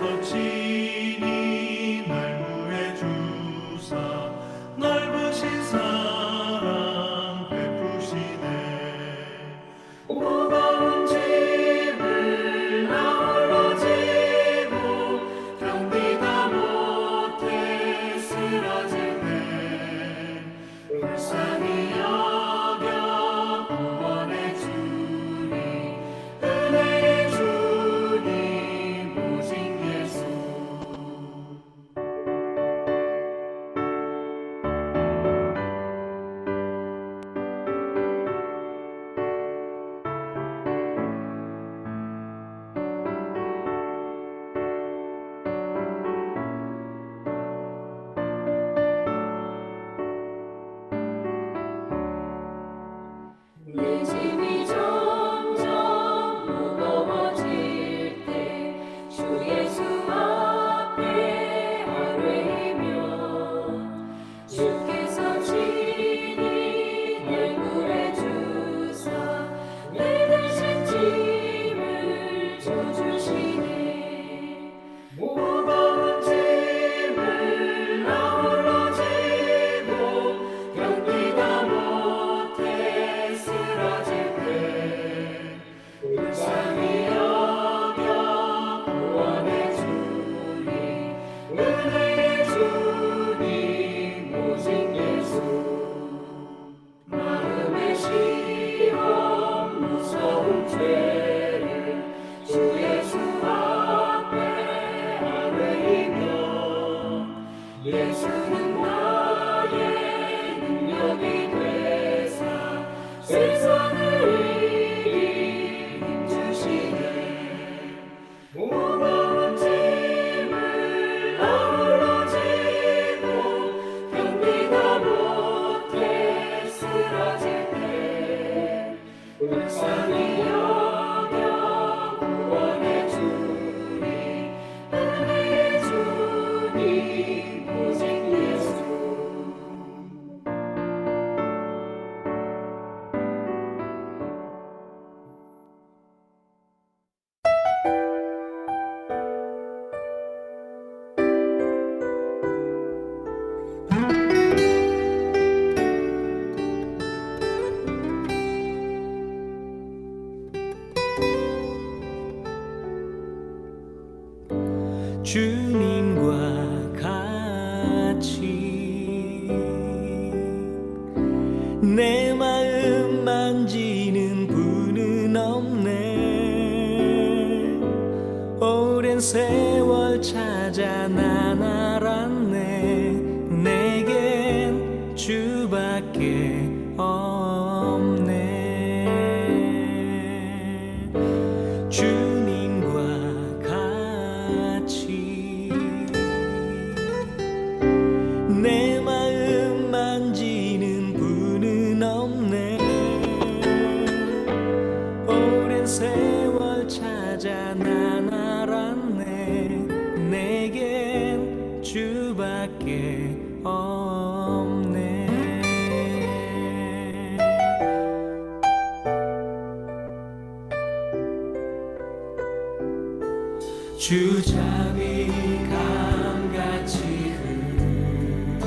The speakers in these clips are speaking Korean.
주께서 친히 날 구해 주사 넓으신 사랑 베푸시네. 무거운 짐을 나홀로 지고 견디다 못해 쓰러질 때 불쌍히 여겨 구원해 주니 은혜의 주님 오직 예수. 내 짐이 점점 무거워질 때 주 예수 앞에 아뢰이면 주께서 친히 날 구해 주사 내 대신 짐을 져주시네. 무거운 짐을 나홀로 지고 견디다 못해 쓰러질 때 불쌍히 여겨 구원해 주니 은혜의 주님 오직 예수. 마음의 시험 무서운 죄를 주 예수 앞에 아뢰이면 예수는 나의 능력이 되사 세상을 이기 힘주시네. 무거운 짐을 나홀로 지고 견디다 못해 쓰러질 때 불쌍히 여겨 구원해 주니 은혜의 주님 오직 예수. 주님과 같이 내 마음 만지는 분은 없네. 오랜 세월 찾아 난 알았네. 내겐 주밖에 없네. 주님과 같이 내 마음 만지는 분은 없네. 오랜 세월 찾아 난 알았네. 내겐 주밖에 없네. 주잡이 감같이 흐르고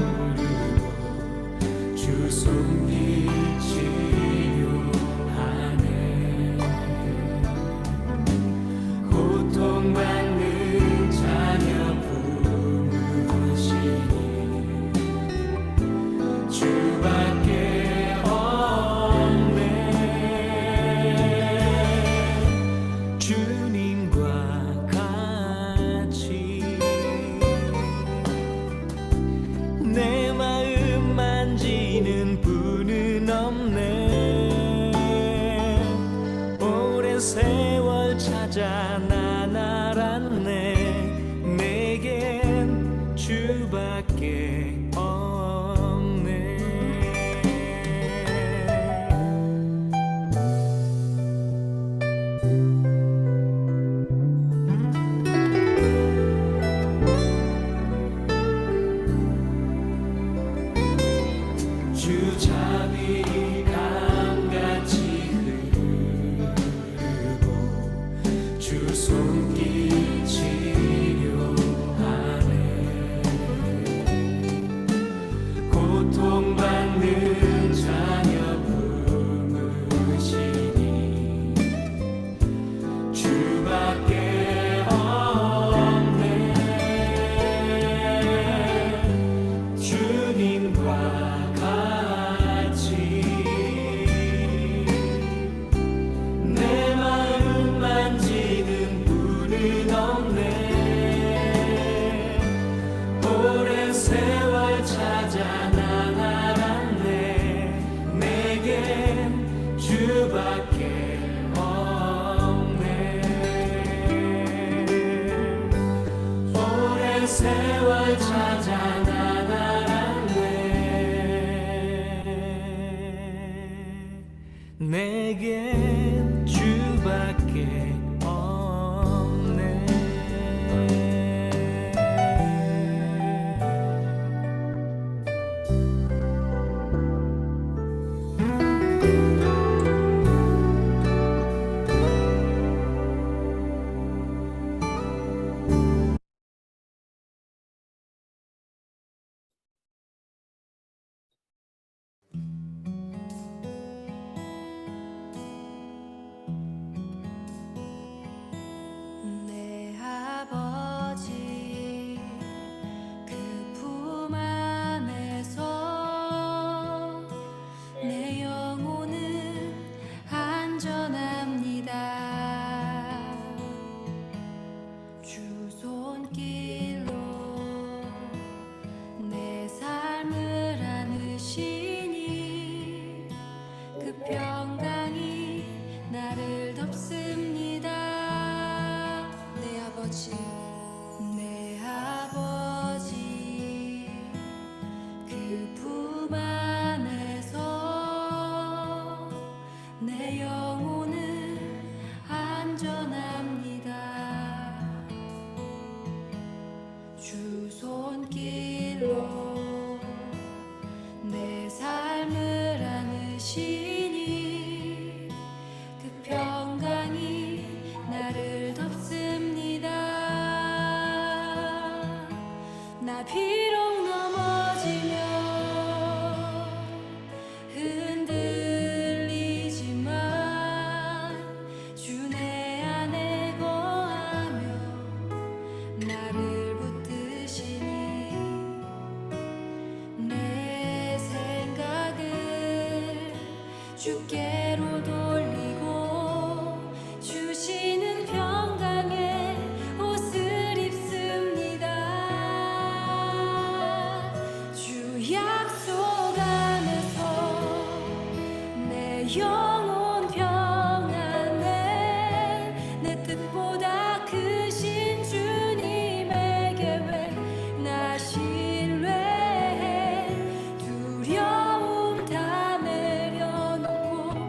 주 손길 치료하네. 고통받는 자녀 품으시니 주밖에 없네. 주님과 같이 내 마음 만지는 분은 없네. 오랜 세월 찾아 난 알았네. 내겐 주밖에 없네. 주잡이 감같이 흐르고 주 손길 치료하네. 세월 찾아 나날았네. 내겐 주밖에 없네. 내 아버지 그 품 안에서 내 영혼은 안전합니다. 주 손길로 내 삶을 안으시니 그 평강이 나를 덮습니다. 내 아버지 그 품 안에서 내 영혼은 안전합니다. 주 손길로 내 삶을 안으시니 그 평강이 나를 덮습니다. 나 비록 넘어지면 흔들리지만 주 내 안에 거하며 나를 붙드시니 내 생각을 주께로 돌리고 주시는 평강의 옷을 입습니다. 주 약속 안에서 내 영혼 평안해. 내 뜻보다 크신 주님의 계획 나 신뢰해. 두려움 다 내려놓고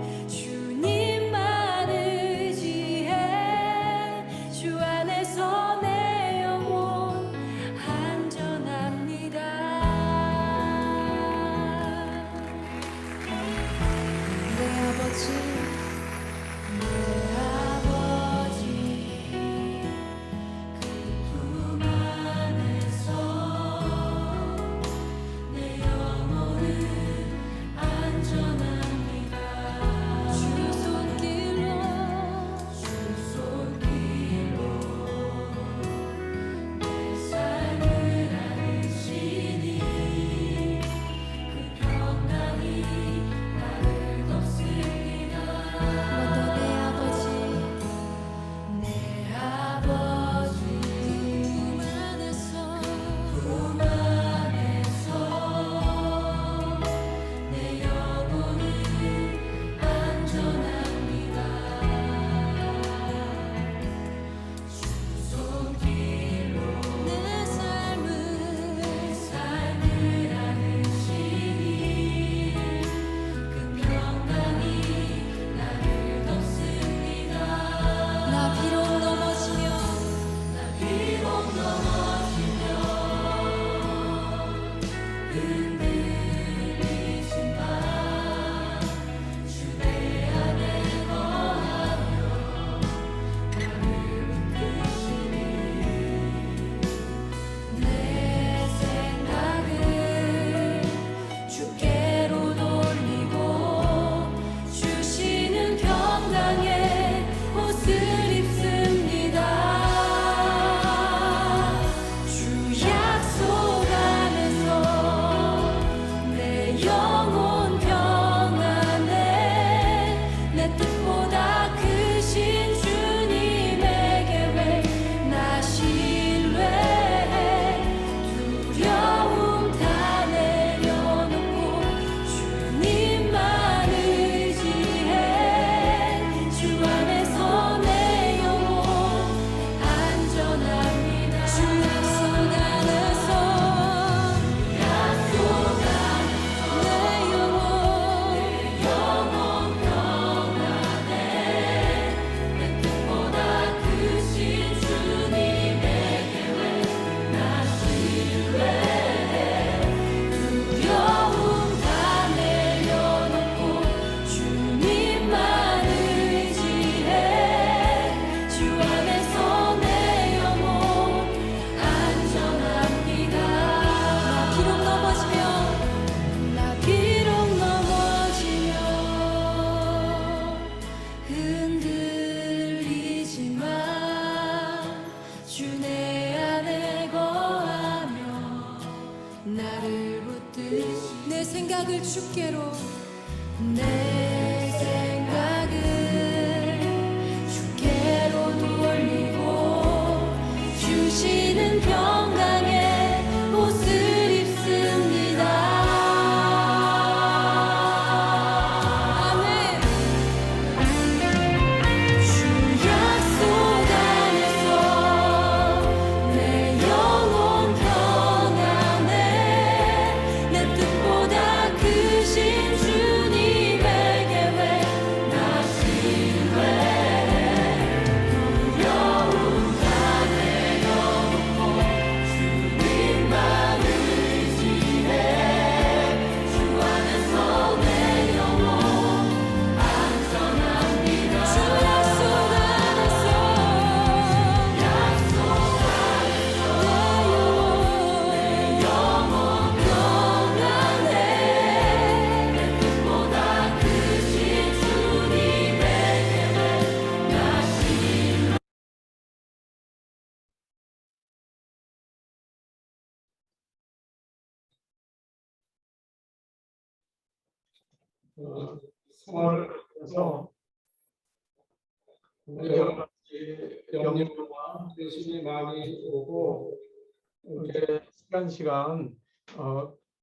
내 안에 거하며 나를 붙드시 내 생각을 주께로 내 생각을 주께로 돌리고 주시는 평강의 옷을 입습니다. 아멘. 주 약속 안에서 내 영혼 평안해 내 뜻보다 크신 주님의 계획 나 신뢰해 두려움 다 내려놓고 주님만 의지해 주 안에서 내 영혼 안전합니다. 주 약속 안에서 내 영혼 평안해 내 뜻보다 크신 주님의 계획 나 신뢰해 생활에서 여러 가지 염려와 의심이 많이 오고 이렇게 시간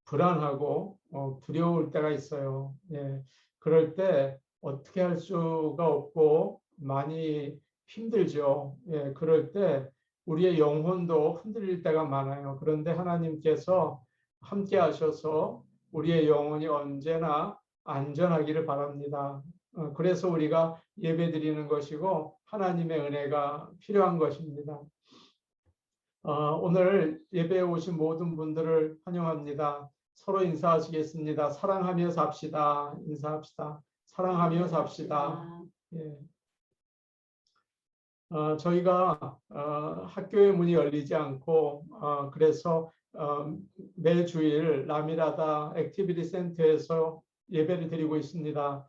불안하고 두려울 때가 있어요. 예, 그럴 때 어떻게 할 수가 없고 많이 힘들죠. 예, 그럴 때 우리의 영혼도 흔들릴 때가 많아요. 그런데 하나님께서 함께 하셔서 우리의 영혼이 언제나 안전하기를 바랍니다. 그래서 우리가 예배드리는 것이고 하나님의 은혜가 필요한 것입니다. 오늘 예배에 오신 모든 분들을 환영합니다. 서로 인사하시겠습니다. 사랑하며 삽시다. 인사합시다. 사랑하며 삽시다. 예. 저희가 학교의 문이 열리지 않고 그래서 매주일 라미라다 액티비티 센터에서 예배를 드리고 있습니다.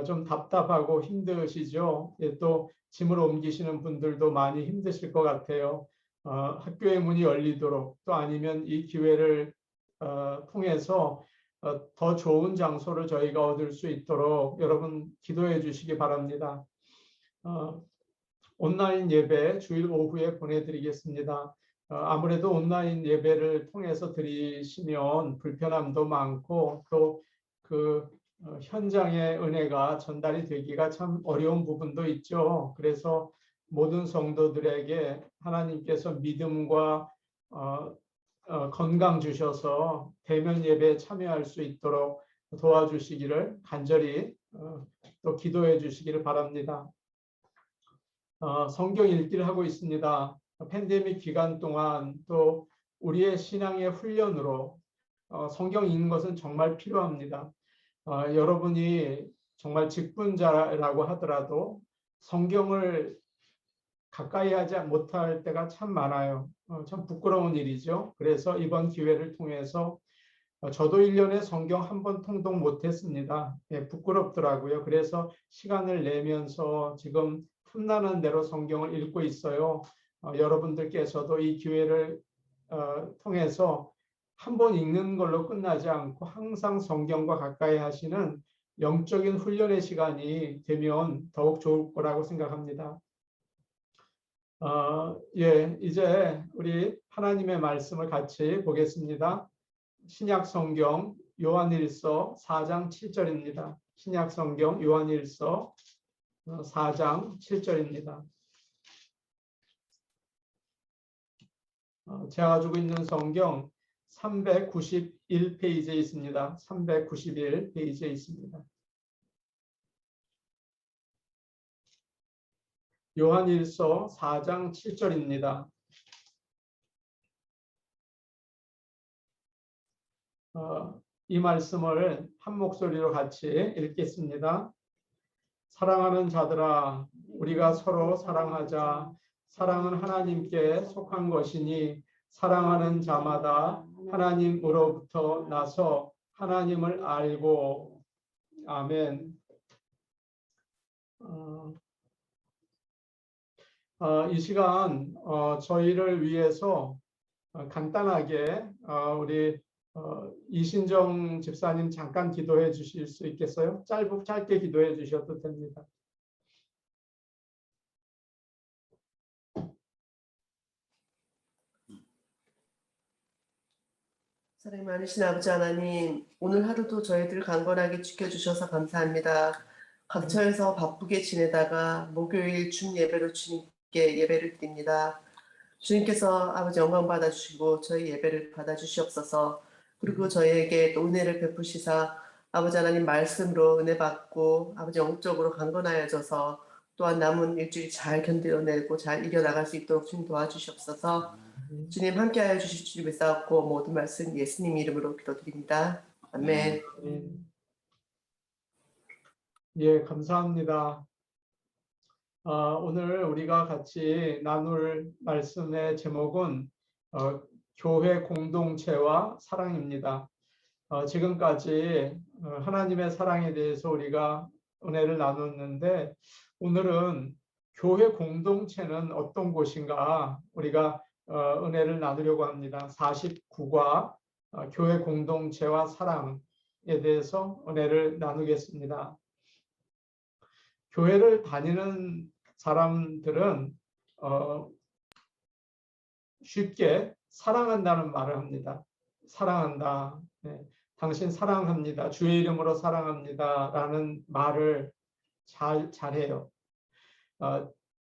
좀 답답하고 힘드시죠? 예, 또 짐을 옮기시는 분들도 많이 힘드실 것 같아요. 학교의 문이 열리도록 또 아니면 이 기회를 통해서 더 좋은 장소를 저희가 얻을 수 있도록 여러분 기도해 주시기 바랍니다. 온라인 예배 주일 오후에 보내드리겠습니다. 아무래도 온라인 예배를 통해서 드리시면 불편함도 많고 또 그 현장의 은혜가 전달이 되기가 참 어려운 부분도 있죠. 그래서 모든 성도들에게 하나님께서 믿음과 건강 주셔서 대면 예배에 참여할 수 있도록 도와주시기를 간절히 또 기도해 주시기를 바랍니다. 성경 읽기를 하고 있습니다. 팬데믹 기간 동안 또 우리의 신앙의 훈련으로 성경 읽는 것은 정말 필요합니다. 여러분이 정말 직분자라고 하더라도 성경을 가까이 하지 못할 때가 참 많아요. 참 부끄러운 일이죠. 그래서 이번 기회를 통해서 저도 1년에 성경 한 번 통독 못했습니다. 예, 부끄럽더라고요. 그래서 시간을 내면서 지금 틈나는 대로 성경을 읽고 있어요. 여러분들께서도 이 기회를 통해서 한 번 읽는 걸로 끝나지 않고 항상 성경과 가까이 하시는 영적인 훈련의 시간이 되면 더욱 좋을 거라고 생각합니다. 예, 이제 우리 하나님의 말씀을 같이 보겠습니다. 신약 성경 요한일서 4장 7절입니다. 신약 성경 요한일서 4장 7절입니다. 제가 가지고 있는 성경 391페이지에 있습니다. 391페이지에 있습니다. 요한일서 4장 7절입니다. 이 말씀을 한 목소리로 같이 읽겠습니다. 사랑하는 자들아, 우리가 서로 사랑하자. 사랑은 하나님께 속한 것이니 사랑하는 자마다 하나님으로부터 나서 하나님을 알고. 아멘. 이 시간 저희를 위해서 간단하게 우리 이신정 집사님 잠깐 기도해 주실 수 있겠어요? 짧게 기도해 주셔도 됩니다. 사랑이 많으신 아버지 하나님, 오늘 하루도 저희들 강건하게 지켜주셔서 감사합니다. 각처에서 바쁘게 지내다가 목요일 중 예배로 주님께 예배를 드립니다. 주님께서 아버지 영광 받아주시고 저희 예배를 받아주시옵소서. 그리고 저희에게 또 은혜를 베푸시사 아버지 하나님 말씀으로 은혜 받고 아버지 영적으로 강건하여져서 또한 남은 일주일 잘 견뎌내고 잘 이겨나갈 수 있도록 주님 도와주시옵소서. 주님 함께하여 주실 줄 믿사옵고 모든 말씀 예수님 이름으로 기도드립니다. 아멘. 예, 감사합니다. 오늘 우리가 같이 나눌 말씀의 제목은 교회 공동체와 사랑입니다. 지금까지 하나님의 사랑에 대해서 우리가 은혜를 나눴는데 오늘은 교회 공동체는 어떤 곳인가 우리가 은혜를 나누려고 합니다. 49과 교회 공동체와 사랑에 대해서 은혜를 나누겠습니다. 교회를 다니는 사람들은 쉽게 사랑한다는 말을 합니다. 사랑한다. 네. 당신 사랑합니다. 주의 이름으로 사랑합니다. 라는 말을 잘해요.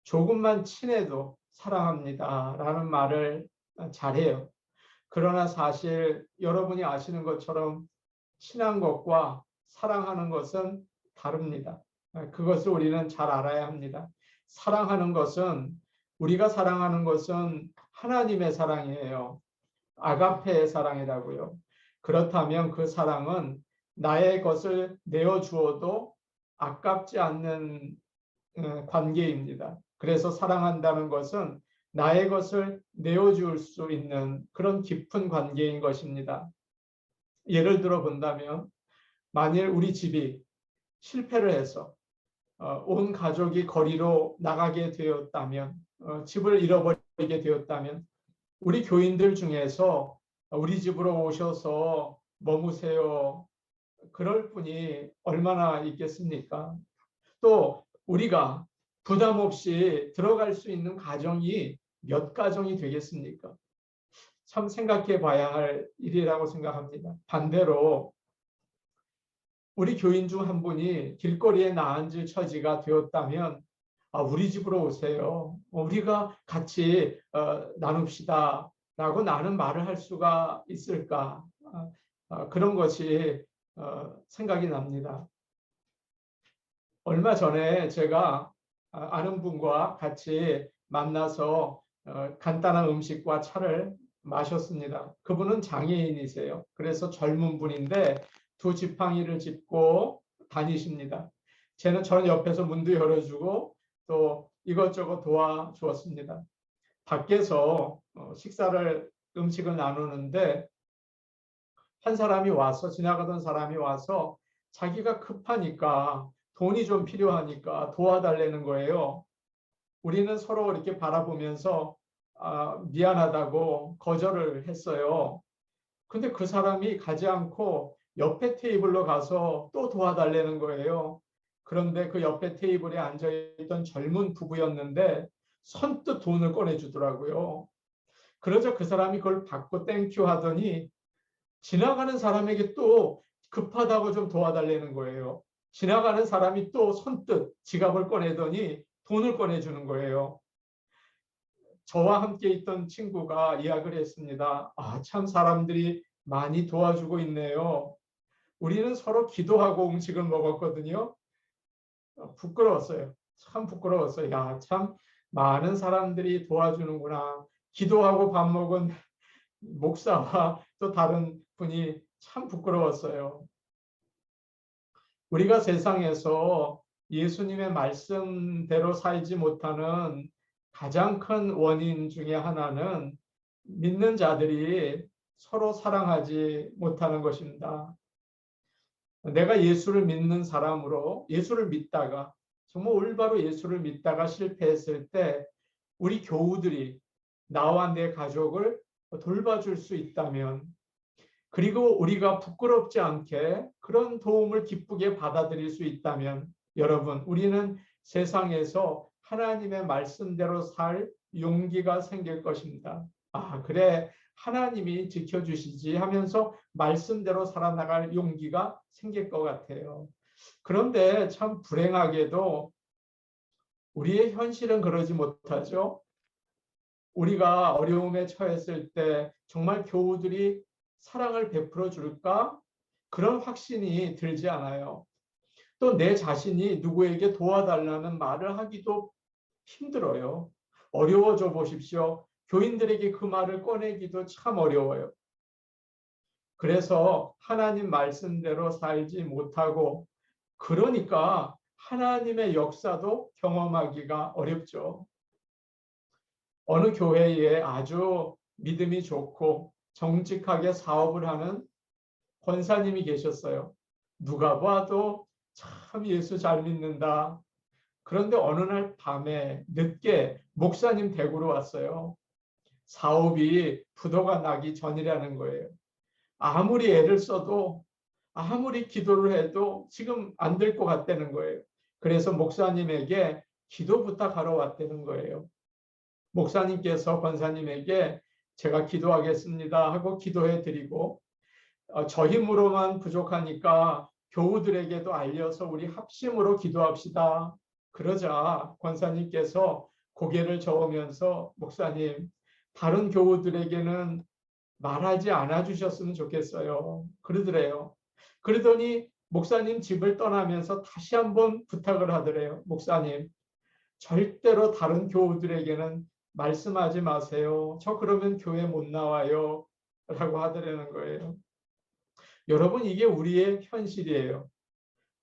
조금만 친해도 사랑합니다. 라는 말을 잘해요. 그러나 사실 여러분이 아시는 것처럼 친한 것과 사랑하는 것은 다릅니다. 그것을 우리는 잘 알아야 합니다. 사랑하는 것은 우리가 사랑하는 것은 하나님의 사랑이에요. 아가페의 사랑이라고요. 그렇다면 그 사랑은 나의 것을 내어주어도 아깝지 않는 관계입니다. 그래서 사랑한다는 것은 나의 것을 내어줄 수 있는 그런 깊은 관계인 것입니다. 예를 들어 본다면 만일 우리 집이 실패를 해서 온 가족이 거리로 나가게 되었다면 집을 잃어버리게 되었다면 우리 교인들 중에서 우리 집으로 오셔서 머무세요. 그럴 분이 얼마나 있겠습니까? 또 우리가 부담 없이 들어갈 수 있는 가정이 몇 가정이 되겠습니까? 참 생각해 봐야 할 일이라고 생각합니다. 반대로 우리 교인 중 한 분이 길거리에 나앉을 처지가 되었다면 우리 집으로 오세요. 우리가 같이 나눕시다. 라고 나는 말을 할 수가 있을까? 그런 것이 생각이 납니다. 얼마 전에 제가 아는 분과 같이 만나서 간단한 음식과 차를 마셨습니다. 그분은 장애인이세요. 그래서 젊은 분인데 두 지팡이를 짚고 다니십니다. 저는 옆에서 문도 열어주고 또 이것저것 도와주었습니다. 밖에서 음식을 나누는데 한 사람이 와서 지나가던 사람이 와서 자기가 급하니까 돈이 좀 필요하니까 도와달라는 거예요. 우리는 서로 이렇게 바라보면서 미안하다고 거절을 했어요. 근데 그 사람이 가지 않고 옆에 테이블로 가서 또 도와달라는 거예요. 그런데 그 옆에 테이블에 앉아있던 젊은 부부였는데 선뜻 돈을 꺼내주더라고요. 그러자 그 사람이 그걸 받고 땡큐 하더니 지나가는 사람에게 또 급하다고 좀 도와달라는 거예요. 지나가는 사람이 또 선뜻 지갑을 꺼내더니 돈을 꺼내주는 거예요. 저와 함께 있던 친구가 이야기를 했습니다. 참 사람들이 많이 도와주고 있네요. 우리는 서로 기도하고 음식을 먹었거든요. 부끄러웠어요. 참 부끄러웠어요. 참 많은 사람들이 도와주는구나. 기도하고 밥 먹은 목사와 또 다른 분이 참 부끄러웠어요. 우리가 세상에서 예수님의 말씀대로 살지 못하는 가장 큰 원인 중에 하나는 믿는 자들이 서로 사랑하지 못하는 것입니다. 내가 예수를 믿는 사람으로 예수를 믿다가 정말 올바로 예수를 믿다가 실패했을 때 우리 교우들이 나와 내 가족을 돌봐줄 수 있다면, 그리고 우리가 부끄럽지 않게 그런 도움을 기쁘게 받아들일 수 있다면, 여러분, 우리는 세상에서 하나님의 말씀대로 살 용기가 생길 것입니다. 아, 그래, 하나님이 지켜주시지 하면서 말씀대로 살아나갈 용기가 생길 것 같아요. 그런데 참 불행하게도 우리의 현실은 그러지 못하죠. 우리가 어려움에 처했을 때 정말 교우들이 사랑을 베풀어 줄까? 그런 확신이 들지 않아요. 또 내 자신이 누구에게 도와달라는 말을 하기도 힘들어요. 어려워져 보십시오. 교인들에게 그 말을 꺼내기도 참 어려워요. 그래서 하나님 말씀대로 살지 못하고, 그러니까 하나님의 역사도 경험하기가 어렵죠. 어느 교회에 아주 믿음이 좋고 정직하게 사업을 하는 권사님이 계셨어요. 누가 봐도 참 예수 잘 믿는다. 그런데 어느 날 밤에 늦게 목사님 댁으로 왔어요. 사업이 부도가 나기 전이라는 거예요. 아무리 애를 써도, 아무리 기도를 해도 지금 안 될 것 같다는 거예요. 그래서 목사님에게 기도 부탁하러 왔다는 거예요. 목사님께서 권사님에게 제가 기도하겠습니다 하고 기도해 드리고, 저 힘으로만 부족하니까 교우들에게도 알려서 우리 합심으로 기도합시다. 그러자 권사님께서 고개를 저으면서, 목사님, 다른 교우들에게는 말하지 않아 주셨으면 좋겠어요. 그러더래요. 그러더니 목사님 집을 떠나면서 다시 한번 부탁을 하더래요. 목사님, 절대로 다른 교우들에게는 말씀하지 마세요. 저 그러면 교회 못 나와요. 라고 하더라는 거예요. 여러분, 이게 우리의 현실이에요.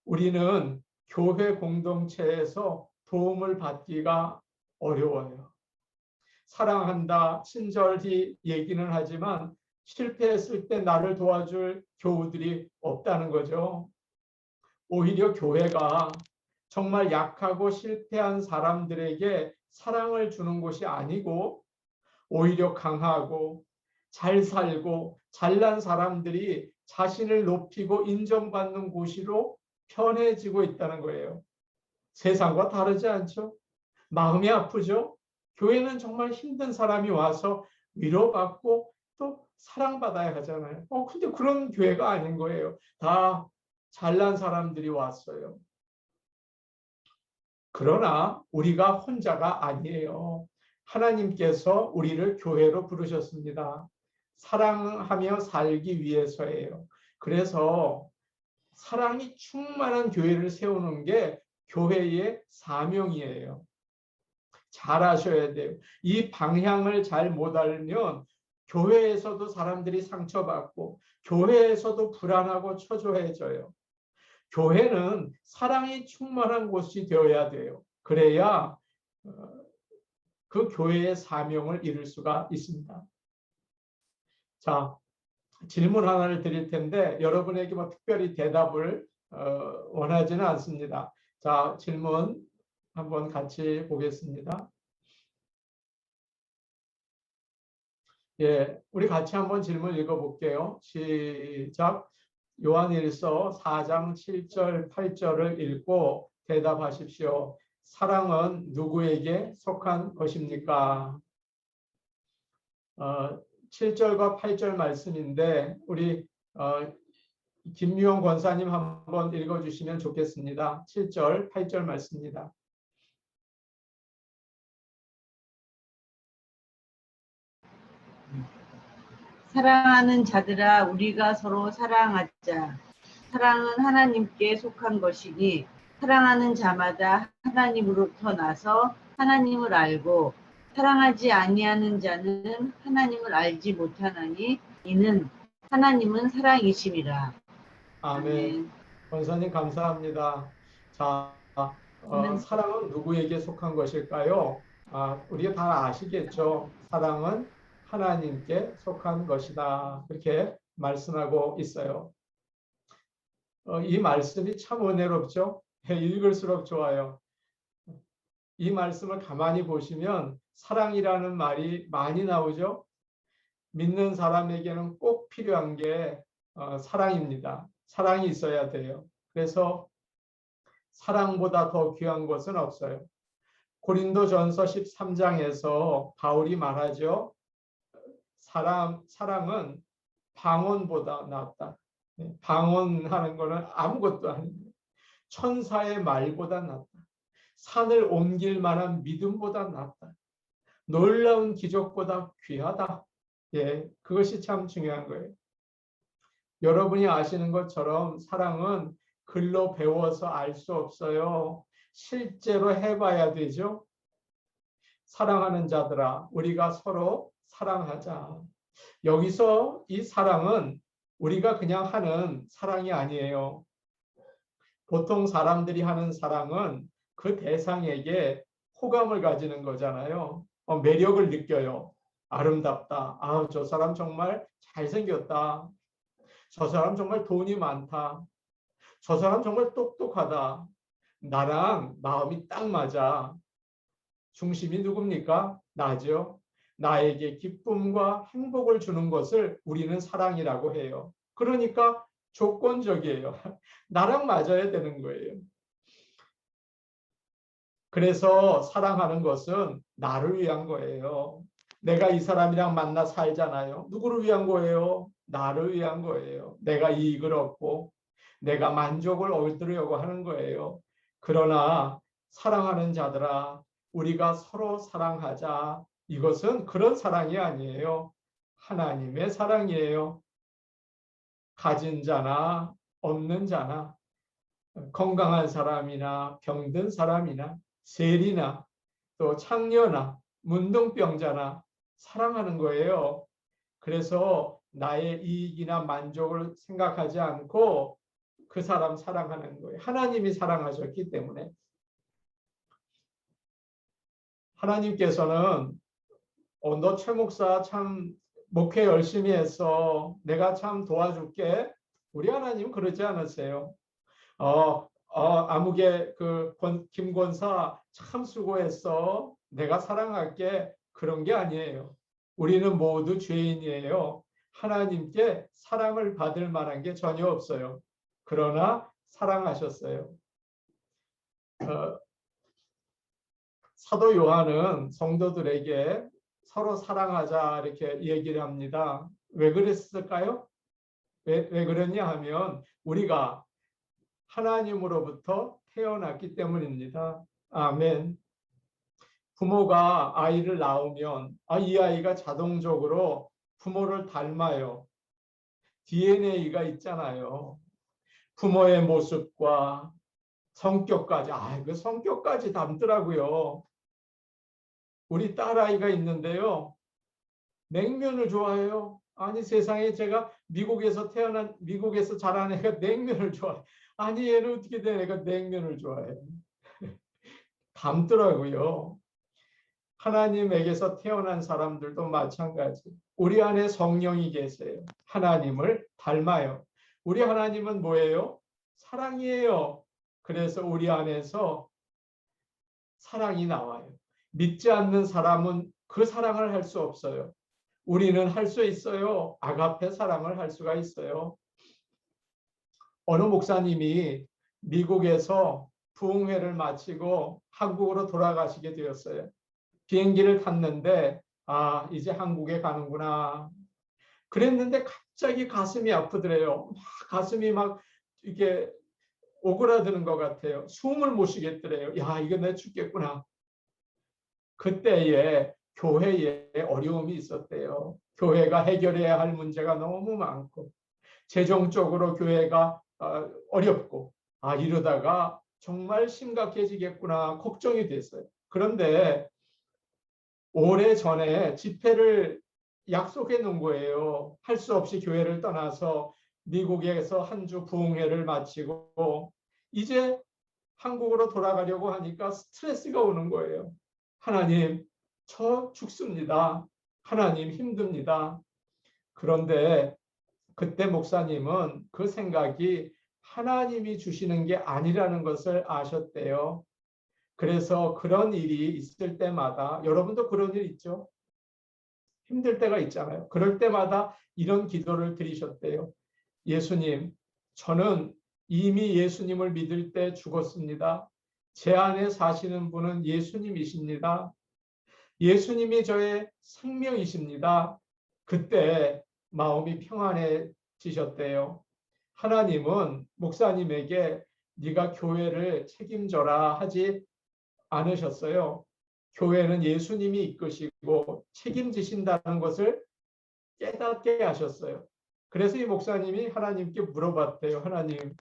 우리는 교회 공동체에서 도움을 받기가 어려워요. 사랑한다, 친절히 얘기는 하지만 실패했을 때 나를 도와줄 교우들이 없다는 거죠. 오히려 교회가 정말 약하고 실패한 사람들에게 사랑을 주는 곳이 아니고, 오히려 강하고 잘 살고 잘난 사람들이 자신을 높이고 인정받는 곳으로 편해지고 있다는 거예요. 세상과 다르지 않죠? 마음이 아프죠? 교회는 정말 힘든 사람이 와서 위로받고 또 사랑받아야 하잖아요. 근데 그런 교회가 아닌 거예요. 다 잘난 사람들이 왔어요. 그러나 우리가 혼자가 아니에요. 하나님께서 우리를 교회로 부르셨습니다. 사랑하며 살기 위해서예요. 그래서 사랑이 충만한 교회를 세우는 게 교회의 사명이에요. 잘 아셔야 돼요. 이 방향을 잘 못 알면 교회에서도 사람들이 상처받고 교회에서도 불안하고 초조해져요. 교회는 사랑이 충만한 곳이 되어야 돼요. 그래야 그 교회의 사명을 이룰 수가 있습니다. 자, 질문 하나를 드릴 텐데 여러분에게 뭐 특별히 대답을 원하지는 않습니다. 자, 질문 한번 같이 보겠습니다. 예, 우리 같이 한번 질문 읽어볼게요. 시작. 요한일서 4장 7절 8절을 읽고 대답하십시오. 사랑은 누구에게 속한 것입니까? 7절과 8절 말씀인데 우리 김유영 권사님 한번 읽어주시면 좋겠습니다. 7절 8절 말씀입니다. 사랑하는 자들아, 우리가 서로 사랑하자. 사랑은 하나님께 속한 것이니 사랑하는 자마다 하나님으로부터 나서 하나님을 알고 사랑하지 아니하는 자는 하나님을 알지 못하나니 이는 하나님은 사랑이심이라. 아멘. 권사님 감사합니다. 자, 사랑은 누구에게 속한 것일까요? 우리가 다 아시겠죠. 사랑은 하나님께 속한 것이다. 그렇게 말씀하고 있어요. 이 말씀이 참 은혜롭죠. 읽을수록 좋아요. 이 말씀을 가만히 보시면 사랑이라는 말이 많이 나오죠. 믿는 사람에게는 꼭 필요한 게 사랑입니다. 사랑이 있어야 돼요. 그래서 사랑보다 더 귀한 것은 없어요. 고린도전서 13장에서 바울이 말하죠. 사랑은 방언보다 낫다. 방언하는 거는 아무것도 아닙니다. 천사의 말보다 낫다. 산을 옮길 만한 믿음보다 낫다. 놀라운 기적보다 귀하다. 그것이 참 중요한 거예요. 여러분이 아시는 것처럼 사랑은 글로 배워서 알 수 없어요. 실제로 해봐야 되죠. 사랑하는 자들아, 우리가 서로 사랑하자. 여기서 이 사랑은 우리가 그냥 하는 사랑이 아니에요. 보통 사람들이 하는 사랑은 그 대상에게 호감을 가지는 거잖아요. 매력을 느껴요. 아름답다. 아, 저 사람 정말 잘생겼다. 저 사람 정말 돈이 많다. 저 사람 정말 똑똑하다. 나랑 마음이 딱 맞아. 중심이 누굽니까? 나죠. 나에게 기쁨과 행복을 주는 것을 우리는 사랑이라고 해요. 그러니까 조건적이에요. 나랑 맞아야 되는 거예요. 그래서 사랑하는 것은 나를 위한 거예요. 내가 이 사람이랑 만나 살잖아요. 누구를 위한 거예요? 나를 위한 거예요. 내가 이익을 얻고 내가 만족을 얻으려고 하는 거예요. 그러나 사랑하는 자들아, 우리가 서로 사랑하자. 이것은 그런 사랑이 아니에요. 하나님의 사랑이에요. 가진 자나 없는 자나 건강한 사람이나 병든 사람이나 세리나 또 창녀나 문둥병자나 사랑하는 거예요. 그래서 나의 이익이나 만족을 생각하지 않고 그 사람 사랑하는 거예요. 하나님이 사랑하셨기 때문에. 하나님께서는 너 최 목사 참 목회 열심히 했어. 내가 참 도와줄게. 우리 하나님 그러지 않으세요. 아무개 김권사 참 수고했어. 내가 사랑할게. 그런 게 아니에요. 우리는 모두 죄인이에요. 하나님께 사랑을 받을 만한 게 전혀 없어요. 그러나 사랑하셨어요. 사도 요한은 성도들에게 서로 사랑하자 이렇게 얘기를 합니다. 왜 그랬을까요? 왜 그랬냐 하면 우리가 하나님으로부터 태어났기 때문입니다. 아멘. 부모가 아이를 낳으면 이 아이가 자동적으로 부모를 닮아요. DNA가 있잖아요. 부모의 모습과 성격까지, 그 성격까지 닮더라고요. 우리 딸아이가 있는데요. 냉면을 좋아해요. 아니 세상에 제가 미국에서 자란 애가 냉면을 좋아해. 아니 얘는 어떻게 된 애가 냉면을 좋아해. 닮더라고요. 하나님에게서 태어난 사람들도 마찬가지. 우리 안에 성령이 계세요. 하나님을 닮아요. 우리 하나님은 뭐예요? 사랑이에요. 그래서 우리 안에서 사랑이 나와요. 믿지 않는 사람은 그 사랑을 할 수 없어요. 우리는 할 수 있어요. 아가페 사랑을 할 수가 있어요. 어느 목사님이 미국에서 부흥회를 마치고 한국으로 돌아가시게 되었어요. 비행기를 탔는데 이제 한국에 가는구나. 그랬는데 갑자기 가슴이 아프더래요. 가슴이 막 이게 오그라드는 것 같아요. 숨을 못 쉬겠더래요. 이거 내가 죽겠구나. 그때에 교회에 어려움이 있었대요. 교회가 해결해야 할 문제가 너무 많고 재정적으로 교회가 어렵고 이러다가 정말 심각해지겠구나 걱정이 됐어요. 그런데 오래전에 집회를 약속해 놓은 거예요. 할 수 없이 교회를 떠나서 미국에서 한 주 부흥회를 마치고 이제 한국으로 돌아가려고 하니까 스트레스가 오는 거예요. 하나님, 저 죽습니다. 하나님 힘듭니다. 그런데 그때 목사님은 그 생각이 하나님이 주시는 게 아니라는 것을 아셨대요. 그래서 그런 일이 있을 때마다, 여러분도 그런 일 있죠? 힘들 때가 있잖아요. 그럴 때마다 이런 기도를 드리셨대요. 예수님, 저는 이미 예수님을 믿을 때 죽었습니다. 제 안에 사시는 분은 예수님이십니다. 예수님이 저의 생명이십니다. 그때 마음이 평안해지셨대요. 하나님은 목사님에게 네가 교회를 책임져라 하지 않으셨어요. 교회는 예수님이 이끄시고 책임지신다는 것을 깨닫게 하셨어요. 그래서 이 목사님이 하나님께 물어봤대요. 하나님,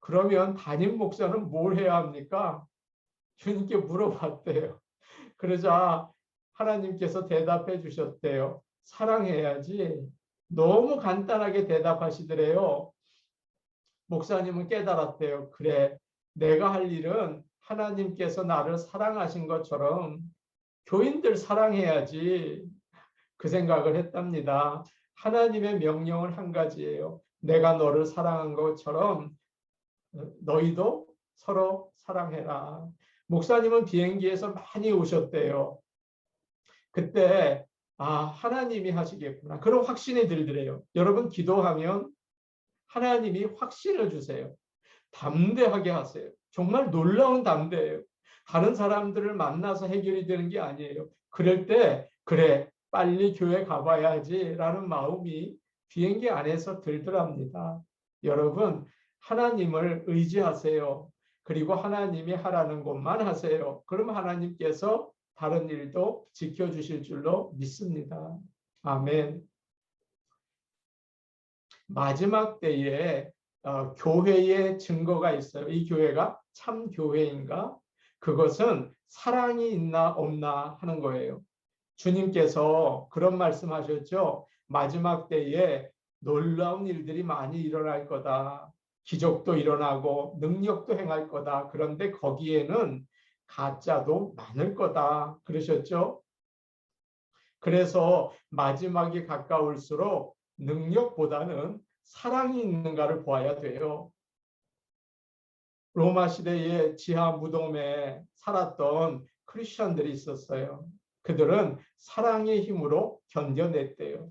그러면 담임 목사는 뭘 해야 합니까? 주님께 물어봤대요. 그러자 하나님께서 대답해 주셨대요. 사랑해야지. 너무 간단하게 대답하시더래요. 목사님은 깨달았대요. 그래, 내가 할 일은 하나님께서 나를 사랑하신 것처럼 교인들 사랑해야지. 그 생각을 했답니다. 하나님의 명령은 한 가지예요. 내가 너를 사랑한 것처럼 너희도 서로 사랑해라. 목사님은 비행기에서 많이 오셨대요. 그때 하나님이 하시겠구나. 그런 확신이 들더래요. 여러분 기도하면 하나님이 확신을 주세요. 담대하게 하세요. 정말 놀라운 담대예요. 다른 사람들을 만나서 해결이 되는 게 아니에요. 그럴 때 그래 빨리 교회 가봐야지라는 마음이 비행기 안에서 들더랍니다. 여러분 하나님을 의지하세요. 그리고 하나님이 하라는 것만 하세요. 그럼 하나님께서 다른 일도 지켜주실 줄로 믿습니다. 아멘. 마지막 때에 교회의 증거가 있어요. 이 교회가 참 교회인가? 그것은 사랑이 있나 없나 하는 거예요. 주님께서 그런 말씀하셨죠. 마지막 때에 놀라운 일들이 많이 일어날 거다. 기적도 일어나고 능력도 행할 거다. 그런데 거기에는 가짜도 많을 거다. 그러셨죠? 그래서 마지막이 가까울수록 능력보다는 사랑이 있는가를 보아야 돼요. 로마 시대의 지하 무덤에 살았던 크리스천들이 있었어요. 그들은 사랑의 힘으로 견뎌냈대요.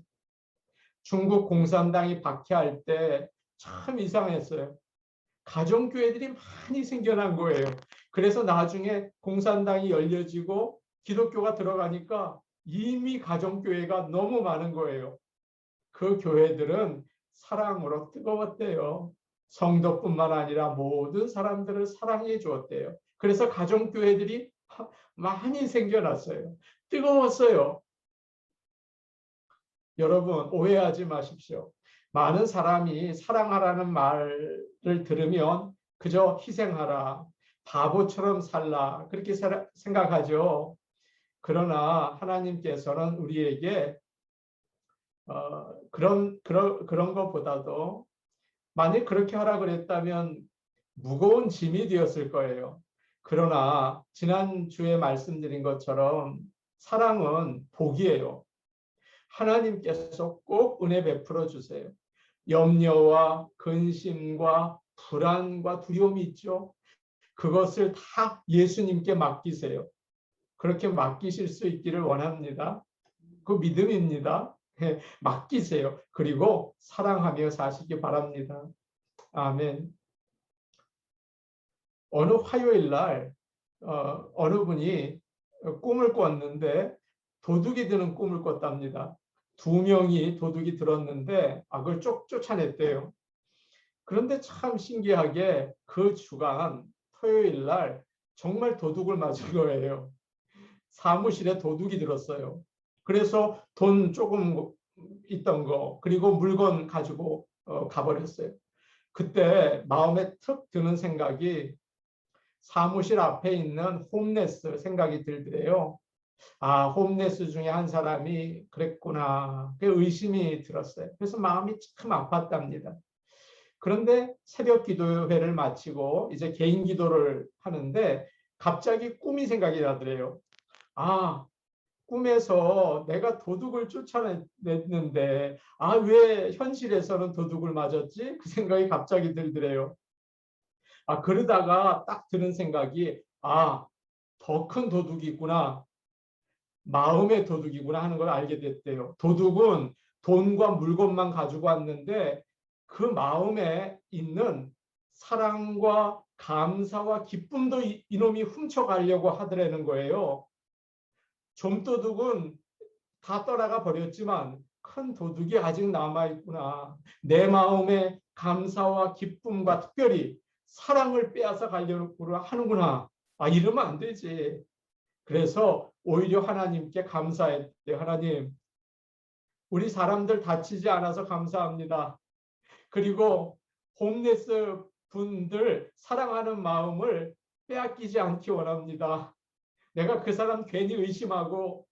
중국 공산당이 박해할 때 참 이상했어요. 가정교회들이 많이 생겨난 거예요. 그래서 나중에 공산당이 열려지고 기독교가 들어가니까 이미 가정교회가 너무 많은 거예요. 그 교회들은 사랑으로 뜨거웠대요. 성도뿐만 아니라 모든 사람들을 사랑해 주었대요. 그래서 가정교회들이 많이 생겨났어요. 뜨거웠어요. 여러분 오해하지 마십시오. 많은 사람이 사랑하라는 말을 들으면 그저 희생하라, 바보처럼 살라 그렇게 생각하죠. 그러나 하나님께서는 우리에게 그런 것보다도 만약 그렇게 하라 그랬다면 무거운 짐이 되었을 거예요. 그러나 지난주에 말씀드린 것처럼 사랑은 복이에요. 하나님께서 꼭 은혜 베풀어 주세요. 염려와 근심과 불안과 두려움이 있죠. 그것을 다 예수님께 맡기세요. 그렇게 맡기실 수 있기를 원합니다. 그 믿음입니다. 맡기세요. 그리고 사랑하며 사시기 바랍니다. 아멘. 어느 화요일 날 어느 분이 꿈을 꿨는데 도둑이 드는 꿈을 꿨답니다. 2명이 도둑이 들었는데 그걸 쫓아냈대요. 그런데 참 신기하게 그 주간 토요일 날 정말 도둑을 맞은 거예요. 사무실에 도둑이 들었어요. 그래서 돈 조금 있던 거 그리고 물건 가지고 가버렸어요. 그때 마음에 툭 드는 생각이 사무실 앞에 있는 홈레스 생각이 들더래요. 홈레스 중에 한 사람이 그랬구나. 그 의심이 들었어요. 그래서 마음이 참 아팠답니다. 그런데 새벽 기도회를 마치고 이제 개인 기도를 하는데 갑자기 꿈이 생각이 나더래요. 꿈에서 내가 도둑을 쫓아냈는데 왜 현실에서는 도둑을 맞았지? 그 생각이 갑자기 들더래요. 그러다가 딱 드는 생각이 더 큰 도둑이 있구나. 마음의 도둑이구나 하는 걸 알게 됐대요. 도둑은 돈과 물건만 가지고 왔는데 그 마음에 있는 사랑과 감사와 기쁨도 이놈이 훔쳐가려고 하더라는 거예요. 좀도둑은 다 떠나가 버렸지만 큰 도둑이 아직 남아있구나. 내 마음의 감사와 기쁨과 특별히 사랑을 빼앗아 가려고 하는구나. 아, 이러면 안 되지. 그래서 오히려 하나님께 감사했대요. 하나님, 우리 사람들 다치지 않아서 감사합니다. 그리고 홈레스 분들 사랑하는 마음을 빼앗기지 않기 원합니다. 내가 그 사람 괜히 의심하고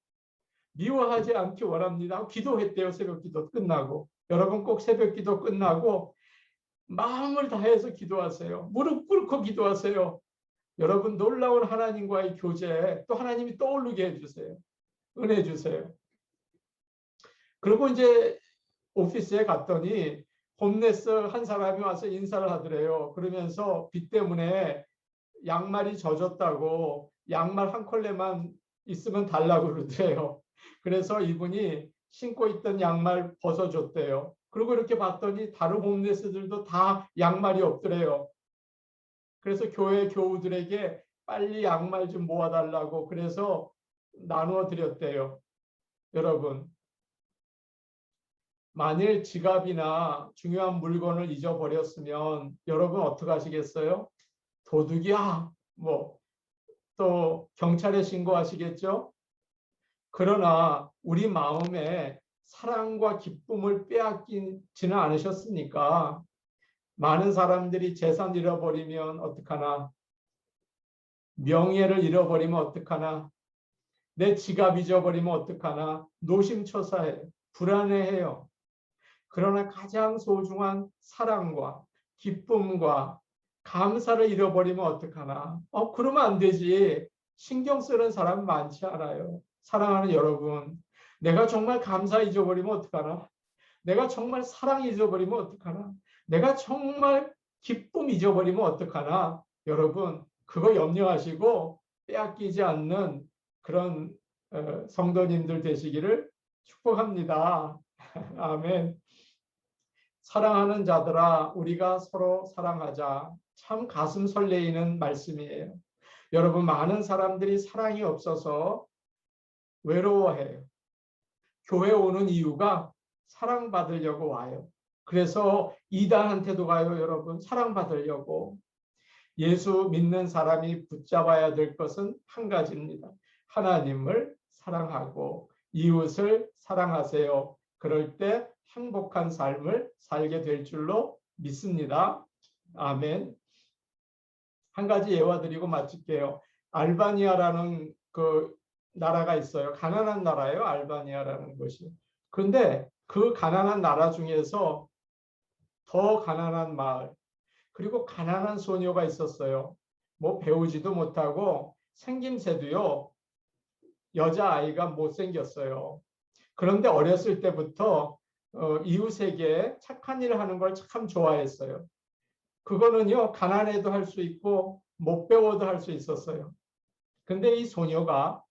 미워하지 않기 원합니다. 기도했대요. 새벽기도 끝나고. 여러분 꼭 새벽기도 끝나고 마음을 다해서 기도하세요. 무릎 꿇고 기도하세요. 여러분 놀라운 하나님과의 교제 또 하나님이 떠오르게 해주세요. 은혜 주세요. 그리고 이제 오피스에 갔더니 홈레스 한 사람이 와서 인사를 하더래요. 그러면서 비 때문에 양말이 젖었다고 양말 한 켤레만 있으면 달라고 그러더래요. 그래서 이분이 신고 있던 양말 벗어줬대요. 그리고 이렇게 봤더니 다른 홈레스들도 다 양말이 없더래요. 그래서 교회 교우들에게 빨리 양말 좀 모아달라고 그래서 나누어 드렸대요. 여러분, 만일 지갑이나 중요한 물건을 잊어버렸으면 여러분 어떻게 하시겠어요? 도둑이야 뭐 또 경찰에 신고하시겠죠? 그러나 우리 마음에 사랑과 기쁨을 빼앗기지는 않으셨습니까? 많은 사람들이 재산 잃어버리면 어떡하나? 명예를 잃어버리면 어떡하나? 내 지갑 잊어버리면 어떡하나? 노심초사해요. 불안해해요. 그러나 가장 소중한 사랑과 기쁨과 감사를 잃어버리면 어떡하나? 그러면 안 되지. 신경 쓰는 사람 많지 않아요. 사랑하는 여러분, 내가 정말 감사 잊어버리면 어떡하나? 내가 정말 사랑 잊어버리면 어떡하나? 내가 정말 기쁨 잊어버리면 어떡하나? 여러분, 그거 염려하시고 빼앗기지 않는 그런 성도님들 되시기를 축복합니다. 아멘. 사랑하는 자들아, 우리가 서로 사랑하자. 참 가슴 설레이는 말씀이에요. 여러분, 많은 사람들이 사랑이 없어서 외로워해요. 교회 오는 이유가 사랑받으려고 와요. 그래서 이단한테도 가요, 여러분. 사랑받으려고. 예수 믿는 사람이 붙잡아야 될 것은 한 가지입니다. 하나님을 사랑하고 이웃을 사랑하세요. 그럴 때 행복한 삶을 살게 될 줄로 믿습니다. 아멘. 한 가지 예화 드리고 마칠게요. 알바니아라는 그 나라가 있어요. 가난한 나라예요. 알바니아라는 것이. 그런데 그 가난한 나라 중에서 더 가난한 마을, 그리고 가난한 소녀가 있었어요. 뭐 배우지도 못하고 생김새도요. 여자아이가 못생겼어요. 그런데 어렸을 때부터 이웃에게 착한 일을 하는 걸 참 좋아했어요. 그거는요, 가난해도 할 수 있고 못 배워도 할 수 있었어요. 근데 이 소녀가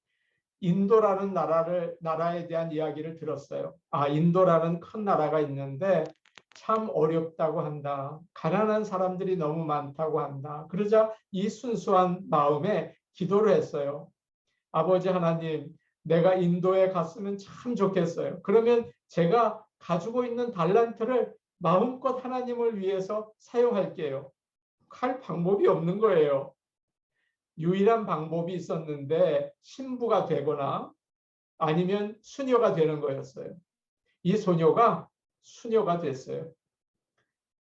인도라는 나라에 대한 이야기를 들었어요. 아, 인도라는 큰 나라가 있는데 참 어렵다고 한다. 가난한 사람들이 너무 많다고 한다. 그러자 이 순수한 마음에 기도를 했어요. 아버지 하나님, 내가 인도에 갔으면 참 좋겠어요. 그러면 제가 가지고 있는 달란트를 마음껏 하나님을 위해서 사용할게요. 할 방법이 없는 거예요. 유일한 방법이 있었는데 신부가 되거나 아니면 수녀가 되는 거였어요. 이 소녀가 수녀가 됐어요.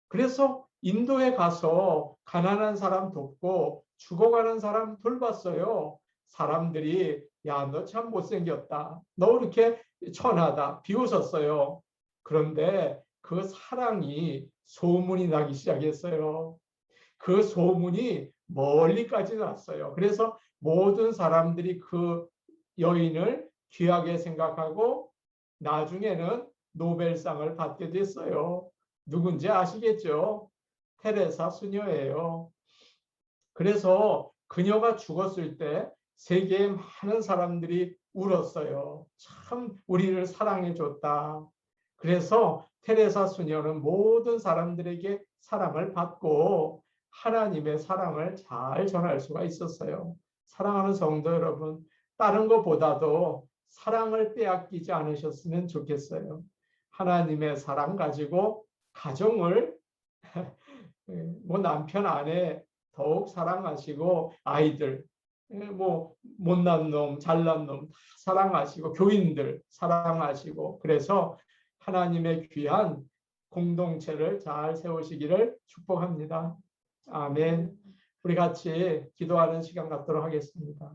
그래서 인도에 가서 가난한 사람 돕고 죽어가는 사람 돌봤어요. 사람들이 야, 너 참 못생겼다. 너 이렇게 천하다. 비웃었어요. 그런데 그 사랑이 소문이 나기 시작했어요. 그 소문이 멀리까지 났어요. 그래서 모든 사람들이 그 여인을 귀하게 생각하고 나중에는 노벨상을 받게 됐어요. 누군지 아시겠죠? 테레사 수녀예요. 그래서 그녀가 죽었을 때 세계의 많은 사람들이 울었어요. 참 우리를 사랑해 줬다. 그래서 테레사 수녀는 모든 사람들에게 사랑을 받고 하나님의 사랑을 잘 전할 수가 있었어요. 사랑하는 성도 여러분, 다른 것보다도 사랑을 빼앗기지 않으셨으면 좋겠어요. 하나님의 사랑 가지고 가정을 뭐 남편 아내 더욱 사랑하시고 아이들 뭐 못난 놈 잘난 놈 다 사랑하시고 교인들 사랑하시고 그래서 하나님의 귀한 공동체를 잘 세우시기를 축복합니다. 아멘. 우리 같이 기도하는 시간 갖도록 하겠습니다.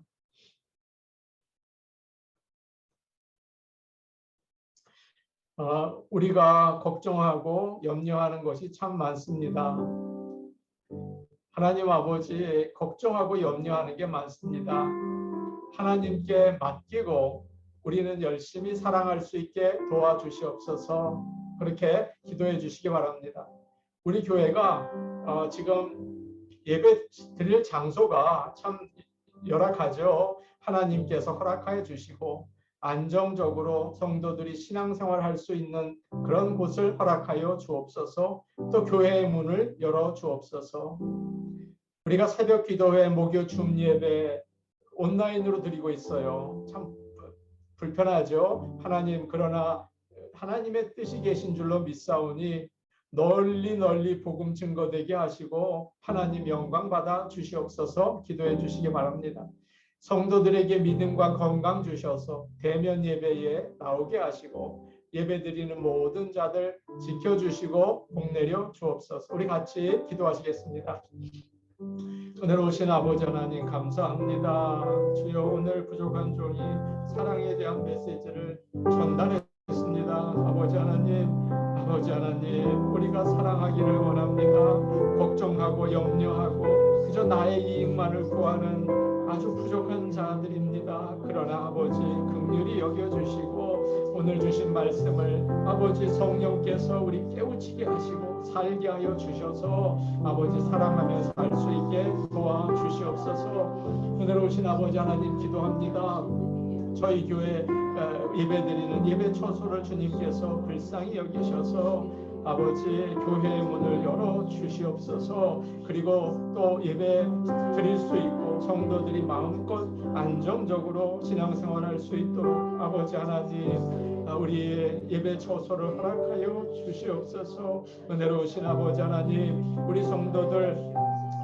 우리가 걱정하고 염려하는 것이 참 많습니다. 하나님 아버지, 걱정하고 염려하는 게 많습니다. 하나님께 맡기고 우리는 열심히 사랑할 수 있게 도와주시옵소서. 그렇게 기도해 주시기 바랍니다. 우리 교회가 지금 예배 드릴 장소가 참 열악하죠. 하나님께서 허락하여 주시고 안정적으로 성도들이 신앙생활 할 수 있는 그런 곳을 허락하여 주옵소서. 또 교회의 문을 열어 주옵소서. 우리가 새벽 기도회, 목요 줌 예배 온라인으로 드리고 있어요. 참 불편하죠. 하나님, 그러나 하나님의 뜻이 계신 줄로 믿사오니 널리 복음 증거되게 하시고 하나님 영광 받아 주시옵소서. 기도해 주시기 바랍니다. 성도들에게 믿음과 건강 주셔서 대면 예배에 나오게 하시고 예배드리는 모든 자들 지켜주시고 복 내려 주옵소서. 우리 같이 기도하시겠습니다. 오늘 오신 아버지 하나님 감사합니다. 주여, 오늘 부족한 종이 사랑에 대한 메시지를 전달했습니다. 아버지 하나님, 우리가 사랑하기를 원합니다. 걱정하고 염려하고 그저 나의 이익만을 구하는 아주 부족한 자들입니다. 그러나 아버지 긍휼히 여겨주시고 오늘 주신 말씀을 아버지 성령께서 우리 깨우치게 하시고 살게 하여 주셔서 아버지 사랑하며 살 수 있게 도와주시옵소서. 오늘 오신 아버지 하나님 기도합니다. 저희 교회 예배드리는 예배 처소를 주님께서 불쌍히 여기셔서 아버지 교회의 문을 열어 주시옵소서. 그리고 또 예배 드릴 수 있고 성도들이 마음껏 안정적으로 신앙생활할 수 있도록 아버지 하나님 우리의 예배 처소를 허락하여 주시옵소서. 은혜로우신 아버지 하나님, 우리 성도들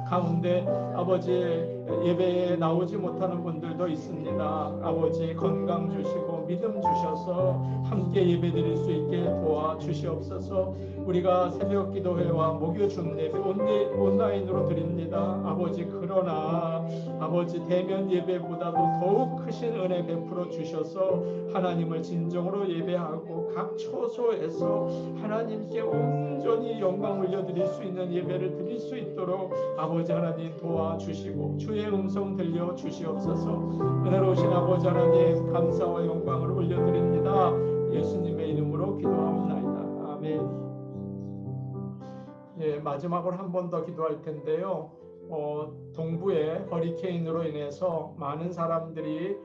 가운데 아버지 예배에 나오지 못하는 분들도 있습니다. 아버지 건강 주시고 믿음 주셔서 함께 예배 드릴 수 있게 도와주시옵소서. 우리가 새벽 기도회와 목요 줌 예배 온라인으로 드립니다. 아버지, 그러나 아버지 대면 예배보다도 더욱 크신 은혜 베풀어 주셔서 하나님을 진정으로 예배하고 각 처소에서 하나님께 온전히 영광 올려드릴 수 있는 예배를 드릴 수 있도록 아버지 하나님 도와주시고 주의 음성 들려 주시옵소서. 은혜로우신 아버지 하나님 감사와 영광을 올려드립니다. 예수님의 이름으로 기도합니다. 아멘. 예, 마지막으로 한 번 더 기도할 텐데요. 동부의 허리케인으로 인해서 많은 사람들이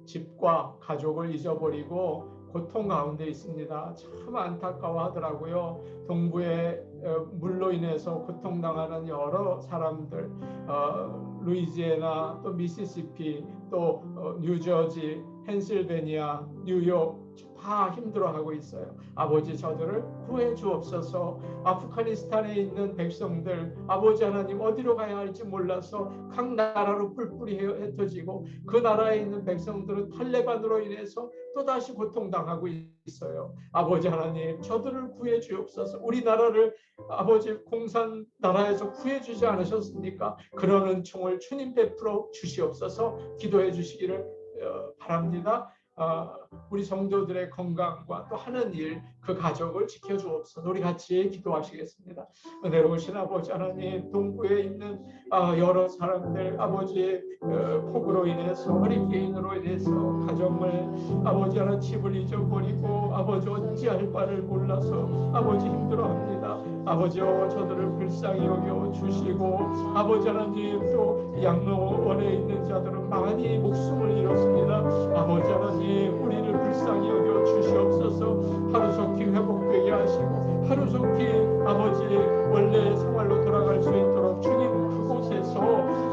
집과 가족을 잊어버리고 고통 가운데 있습니다. 참 안타까워하더라고요. 동부의 물로 인해서 고통당하는 여러 사람들, 루이지애나 또 미시시피 또 뉴저지, 펜실베니아, 뉴욕 다 힘들어하고 있어요. 아버지, 저들을 구해 주옵소서. 아프가니스탄에 있는 백성들, 아버지 하나님 어디로 가야 할지 몰라서 각 나라로 뿔뿔이 흩어지고 그 나라에 있는 백성들은 탈레반으로 인해서 또다시 고통당하고 있어요. 아버지 하나님, 저들을 구해 주옵소서. 우리나라를 아버지 공산 나라에서 구해 주지 않으셨습니까? 그런 은총을 주님 베풀어 주시옵소서. 기도해 주시기를 바랍니다. 우리 성도들의 건강과 또 하는 일, 그 가족을 지켜주옵소서. 우리 같이 기도하시겠습니다. 은혜로우신 아버지 하나님, 동부에 있는 여러 사람들, 아버지 폭우로 인해서, 허리케인으로 인해서 가정을, 아버지 하나 집을 잊어버리고 아버지 어찌할 바를 몰라서 아버지 힘들어합니다. 아버지여, 저들을 불쌍히 여겨 주시고, 아버지 하나님, 또 양로원에 있는 자들은 많이 목숨을 잃었습니다. 아버지 하나님, 우리를 불쌍히 여겨 주시옵소서. 하루속히 회복되게 하시고 하루속히 아버지 원래 생활로 돌아갈 수 있도록 주님 그곳에서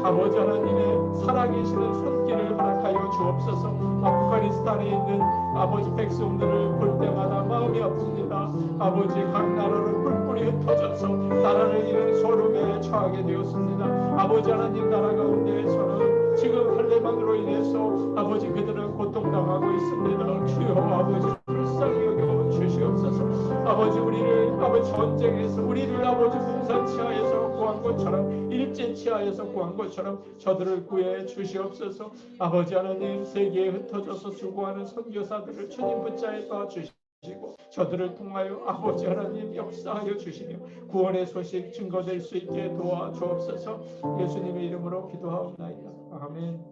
아버지 하나님의 살아계시는 손길을 허락하여 주옵소서. 아프가니스탄에 있는 아버지 백성들을 볼 때마다 마음이 아픕니다. 아버지 각 나라로 뿔뿔이 흩어져서 나라를 잃은 소름에 처하게 되었습니다. 아버지 하나님, 나라 가운데에서는 지금 할례반으로 인해서 아버지 그들은 고통당하고 있습니다. 주여 아버지 불쌍히 여겨 주시옵소서. 아버지 우리를 아버지 전쟁에서 우리를 아버지 분산 치하에서 구한 것처럼, 일제 치하에서 구한 것처럼 저들을 구해 주시옵소서. 아버지 하나님, 세계에 흩어져서 수고하는 선교사들을 주님 붙잡아 주시고 저들을 통하여 아버지 하나님 역사하여 주시며 구원의 소식 증거될 수 있게 도와 주옵소서. 예수님의 이름으로 기도하옵나이다. 아멘.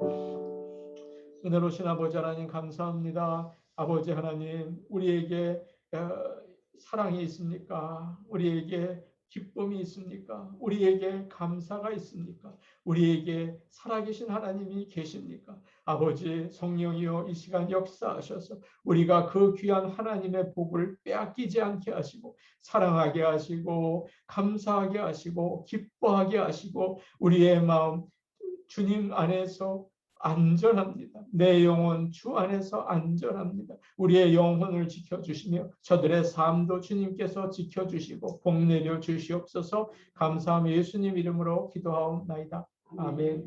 은혜로우신 아버지 하나님, 감사합니다. 아버지 하나님, 우리에게 사랑이 있습니까? 우리에게 기쁨이 있습니까? 우리에게 감사가 있습니까? 우리에게 살아계신 하나님이 계십니까? 아버지 성령이여, 이 시간 역사하셔서 우리가 그 귀한 하나님의 복을 빼앗기지 않게 하시고 사랑하게 하시고 감사하게 하시고 기뻐하게 하시고 우리의 마음 주님 안에서 안전합니다. 내 영혼 주 안에서 안전합니다. 우리의 영혼을 지켜주시며 저들의 삶도 주님께서 지켜주시고 복 내려 주시옵소서. 감사하며 예수님 이름으로 기도하옵나이다. 아멘.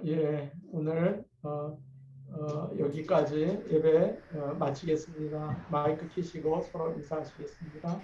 예, 오늘 여기까지 예배 마치겠습니다. 마이크 켜시고 서로 인사하시겠습니다.